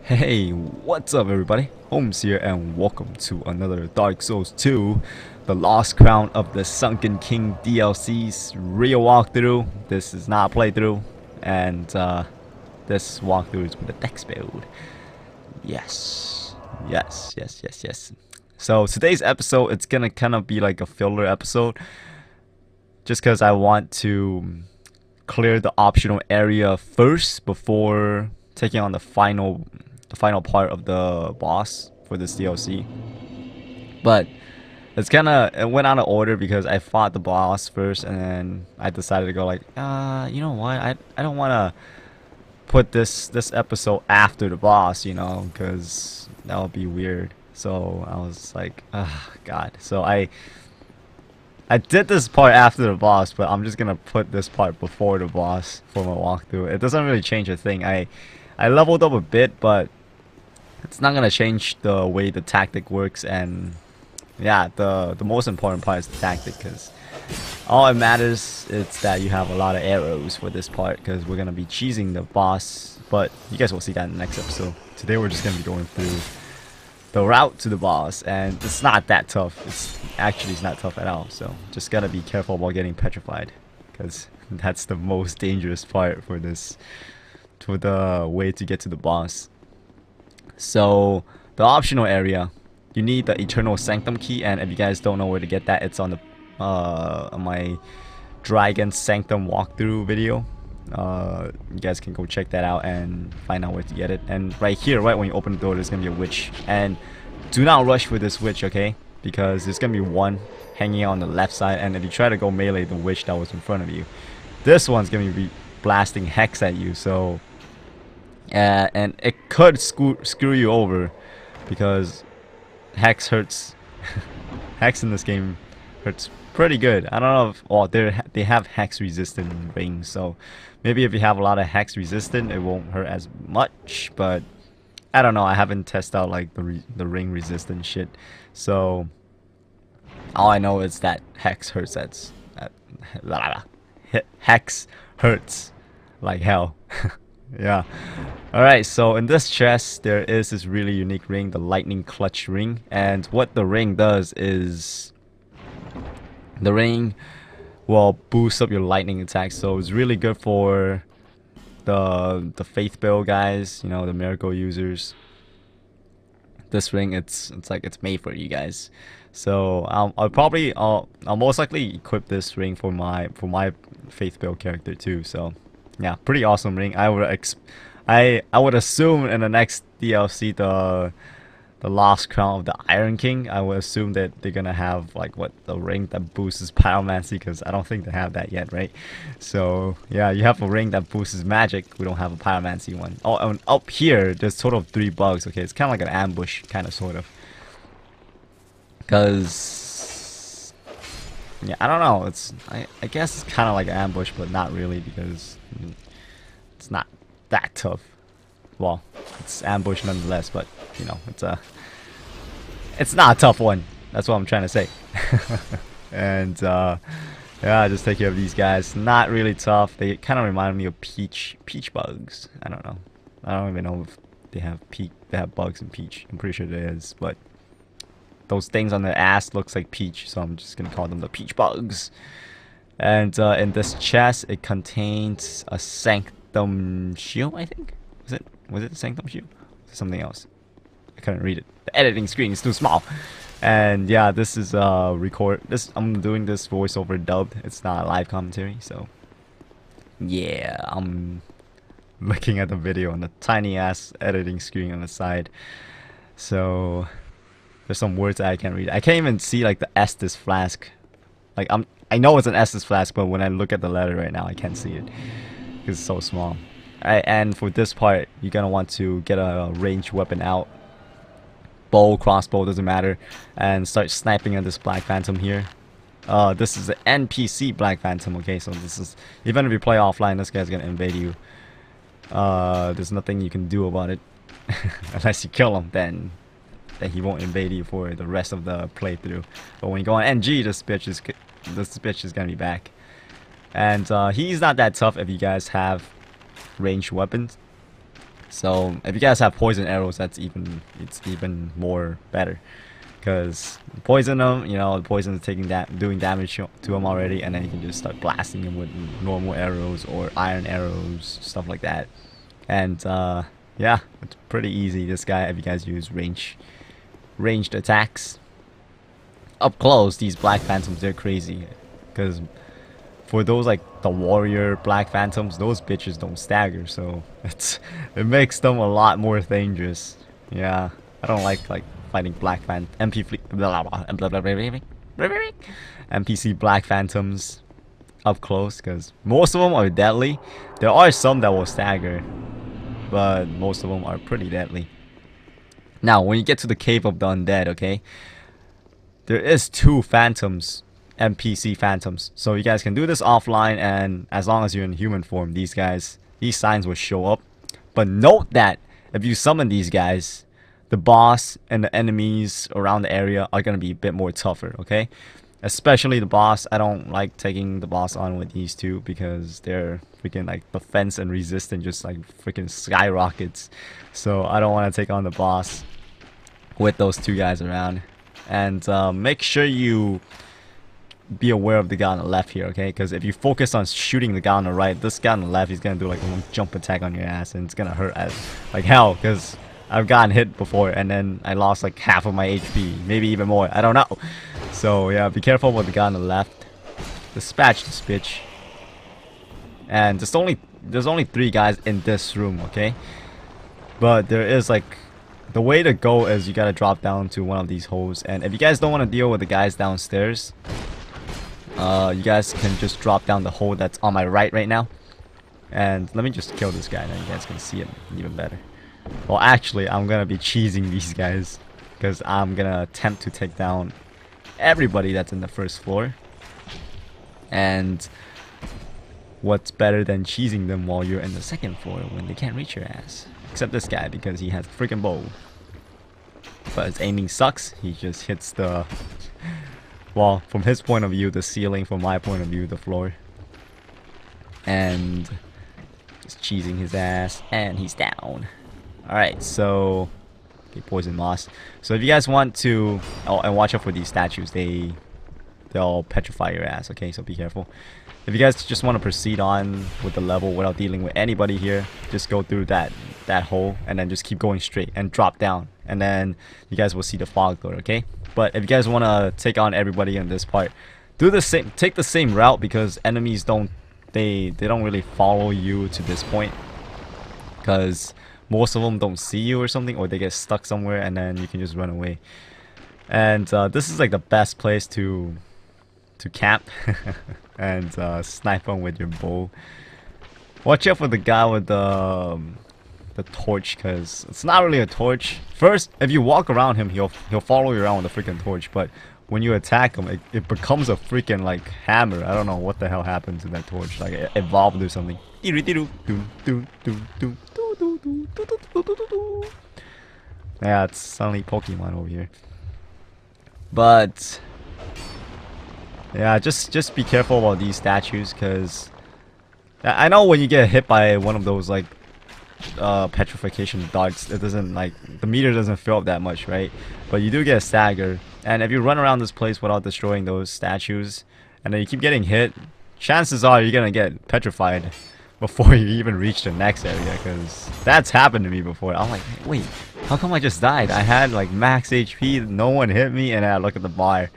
Hey, what's up everybody? Holmes here and welcome to another Dark Souls 2, The Lost Crown of the Sunken King DLC's real walkthrough. This is not a playthrough, and this walkthrough is with a dex build. Yes. Yes. So today's episode, it's gonna kind of be like a filler episode, just because I want to clear the optional area first before taking on the final part of the boss for this DLC. But it went out of order because I fought the boss first and then I decided to go like, you know what, I don't want to put this episode after the boss, you know, because that would be weird. So I was like, god. So I did this part after the boss, but I'm just gonna put this part before the boss for my walkthrough. It doesn't really change a thing. I leveled up a bit, but it's not gonna change the way the tactic works. And yeah, the most important part is the tactic, because all it matters is that you have a lot of arrows for this part, because we're gonna be cheesing the boss. But you guys will see that in the next episode. Today we're just gonna be going through the route to the boss, and it's not that tough. It's not tough at all. So just gotta be careful about getting petrified, because that's the most dangerous part for the way to get to the boss. So the optional area, you need the Eternal Sanctum key, and if you guys don't know where to get that, it's on the on my Dragon Sanctum walkthrough video. You guys can go check that out and find out where to get it. And right here, right when you open the door, there's gonna be a witch, and do not rush for this witch, okay? Because there's gonna be one hanging out on the left side, and if you try to go melee the witch that was in front of you, this one's gonna be blasting hex at you. So and it could screw you over, because hex hurts. Hex in this game hurts pretty good. I don't know if, well, they have hex resistant rings, so maybe if you have a lot of hex resistant, it won't hurt as much. But I don't know. I haven't tested out like the ring resistant shit. So all I know is that hex hurts. Hex hurts like hell. Yeah. Alright, so in this chest there is this really unique ring, the lightning clutch ring. And what the ring does is the ring will boost up your lightning attack. So it's really good for the faith build guys, you know, the miracle users. This ring, it's made for you guys. So I'll most likely equip this ring for my faith build character too. So yeah, pretty awesome ring. I would assume in the next DLC, the Lost Crown of the Iron King, I would assume that they're gonna have like the ring that boosts pyromancy, because I don't think they have that yet, right? So yeah, you have a ring that boosts magic. We don't have a pyromancy one. Oh, and up here there's total of 3 bugs. Okay, it's kind of like an ambush, kind of, sort of. Because yeah, I don't know. I guess it's kind of like an ambush, but not really, because it's not that tough. Well, it's ambush nonetheless, but you know, it's not a tough one. That's what I'm trying to say. And yeah, just take care of these guys. Not really tough. They kind of remind me of peach bugs. I don't know. I don't even know if they have bugs in peach. I'm pretty sure there is, but those things on their ass looks like peach, so I'm just gonna call them the peach bugs. And in this chest, it contains a sanctum shield, I think. Was it the sanctum shield? Something else. I couldn't read it. The editing screen is too small. And yeah, this is I'm doing this voiceover dubbed. It's not a live commentary, so yeah, I'm looking at the video on the tiny ass editing screen on the side. So there's some words that I can't read. I can't even see like the Estus flask. Like I know it's an Estus flask, but when I look at the letter right now, I can't see it because it's so small. Alright, and for this part, you're gonna want to get a ranged weapon out. Bow, crossbow, doesn't matter. And start sniping at this Black Phantom here. This is an NPC Black Phantom, okay? So this is, even if you play offline, this guy's gonna invade you. There's nothing you can do about it. Unless you kill him, then he won't invade you for the rest of the playthrough. But when you go on NG, this bitch is gonna be back. And he's not that tough if you guys have ranged weapons. So if you guys have poison arrows, it's even more better. Because poison them, you know, the poison is doing damage to them already, and then you can just start blasting them with normal arrows or iron arrows, stuff like that. And yeah, it's pretty easy. This guy, if you guys use ranged attacks. Up close, these Black Phantoms, they're crazy. Because for those like the warrior Black Phantoms, those bitches don't stagger, so it makes them a lot more dangerous. Yeah, I don't like fighting Black NPC Black Phantoms up close, because most of them are deadly. There are some that will stagger, but most of them are pretty deadly. Now, when you get to the Cave of the Undead, okay, there is 2 phantoms, NPC phantoms, so you guys can do this offline, and as long as you're in human form, these signs will show up. But note that if you summon these guys, the boss and the enemies around the area are going to be a bit more tougher, okay? Especially the boss. I don't like taking the boss on with these 2 because they're freaking like defense and resistance just like freaking skyrockets. So I don't want to take on the boss with those 2 guys around. And make sure you be aware of the guy on the left here, okay? Because if you focus on shooting the guy on the right, this guy on the left, he's going to do like a jump attack on your ass, and it's going to hurt as like hell, because I've gotten hit before and then I lost like half of my HP, maybe even more, I don't know. So yeah, be careful with the guy on the left. Dispatch this bitch. And there's only 3 guys in this room, okay? But there is like, the way to go is you gotta drop down to one of these holes, and if you guys don't want to deal with the guys downstairs, you guys can just drop down the hole that's on my right now. And let me just kill this guy, and then you guys can see him even better. Well, actually, I'm gonna be cheesing these guys, because I'm gonna attempt to take down everybody that's in the first floor. And what's better than cheesing them while you're in the second floor when they can't reach your ass? Except this guy, because he has a freaking bow. But his aiming sucks. He just hits the... well, from his point of view, the ceiling. From my point of view, the floor. And just cheesing his ass. And he's down. Alright, so... okay, poison moss. So if you guys want to... oh, and watch out for these statues. They'll petrify your ass, okay? So be careful. If you guys just want to proceed on with the level without dealing with anybody here, just go through that hole and then just keep going straight and drop down, and then you guys will see the fog door, okay? But if you guys want to take on everybody in this part, take the same route, because enemies don't really follow you to this point, because most of them don't see you or something, or they get stuck somewhere and then you can just run away. And this is like the best place to camp and snipe them with your bow. Watch out for the guy with the torch, because it's not really a torch. First, if you walk around him, he'll follow you around with a freaking torch, but when you attack him, it becomes a freaking like hammer. I don't know what the hell happened to that torch, like it evolved or something. Yeah, it's suddenly Pokemon over here. But yeah, just be careful about these statues, because I know when you get hit by one of those like petrification darts, it doesn't, like, the meter doesn't fill up that much, right? But you do get a stagger, and if you run around this place without destroying those statues and then you keep getting hit, chances are you're gonna get petrified before you even reach the next area, because that's happened to me before. I'm like, wait, how come I just died? I had like max HP, no one hit me, and I look at the bar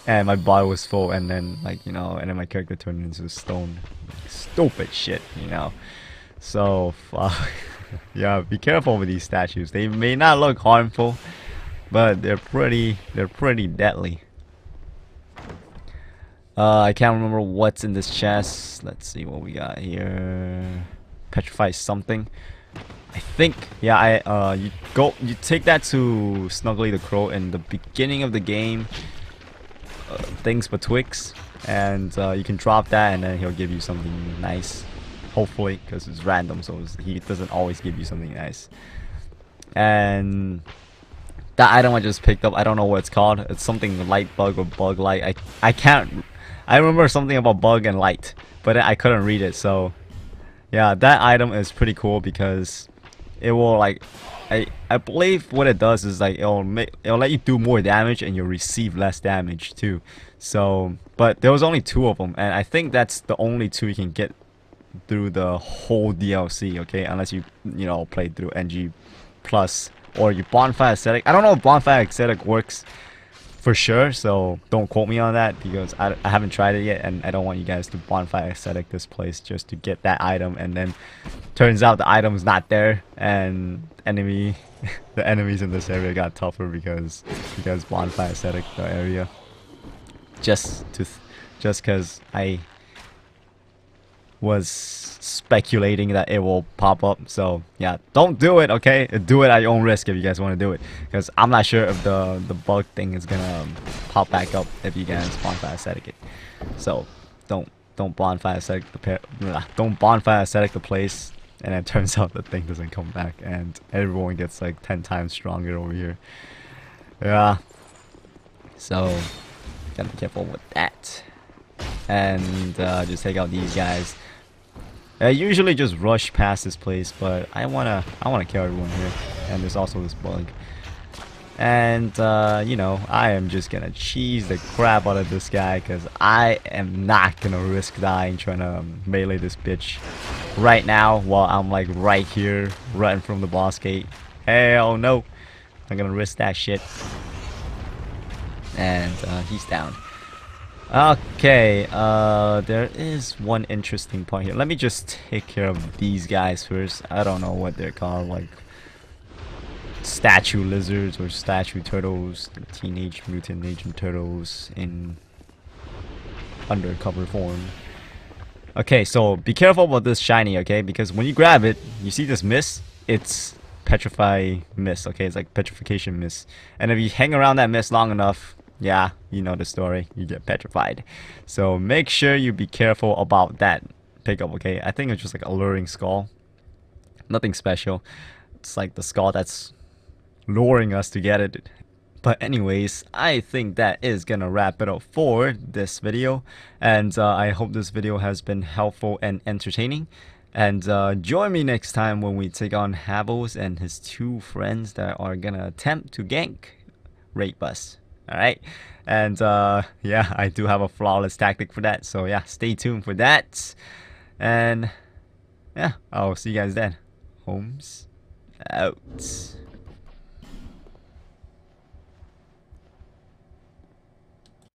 and my bar was full, and then, like, you know, and then my character turned into a stone. Stupid shit, you know. So yeah, be careful with these statues. They may not look harmful, but they're pretty deadly. I can't remember what's in this chest. Let's see what we got here. Petrify something. I think, yeah, you take that to Snuggly the Crow in the beginning of the game. Things but Twix, and you can drop that, and then he'll give you something nice. Hopefully, because it's random, so he doesn't always give you something nice. And that item I just picked up, I don't know what it's called. It's something light bug or bug light. I remember something about bug and light, but I couldn't read it. So yeah, that item is pretty cool, because it will like, I believe what it does is like it'll let you do more damage and you'll receive less damage too. So, but there was only 2 of them, and I think that's the only 2 you can get through the whole DLC. Okay, unless you know play through NG Plus or you Bonfire Aesthetic. I don't know if Bonfire Aesthetic works for sure, so don't quote me on that because I haven't tried it yet, and I don't want you guys to Bonfire Aesthetic this place just to get that item, and then turns out the item's not there, and the enemies in this area got tougher because Bonfire Aesthetic the area. Just because I was speculating that it will pop up. So yeah, don't do it, okay? Do it at your own risk if you guys want to do it, because I'm not sure if the bug thing is gonna pop back up if you guys Bonfire Aesthetic it. So don't Bonfire Aesthetic don't Bonfire Aesthetic the place, and it turns out the thing doesn't come back and everyone gets like 10 times stronger over here. Yeah, so gotta be careful with that. And just take out these guys. I usually just rush past this place, but I wanna kill everyone here. And there's also this bug. And you know, I am just gonna cheese the crap out of this guy because I am not gonna risk dying trying to melee this bitch right now while I'm like right here running from the boss gate. Hell no, I'm gonna risk that shit. And he's down. Okay, there is one interesting point here. Let me just take care of these guys first. I don't know what they're called, like statue lizards or statue turtles, teenage mutant ninja turtles in undercover form. Okay, so be careful about this shiny, okay? Because when you grab it, you see this mist? It's petrify mist, okay? It's like petrification mist. And if you hang around that mist long enough, yeah, you know the story, you get petrified. So make sure you be careful about that pickup, okay? I think it's just like alluring skull. Nothing special. It's like the skull that's luring us to get it. But anyways, I think that is gonna wrap it up for this video. And I hope this video has been helpful and entertaining. And join me next time when we take on Havels and his 2 friends that are gonna attempt to gank Raid Bus. Alright, and yeah, I do have a flawless tactic for that, so yeah, stay tuned for that. And yeah, I'll see you guys then. Holmes out.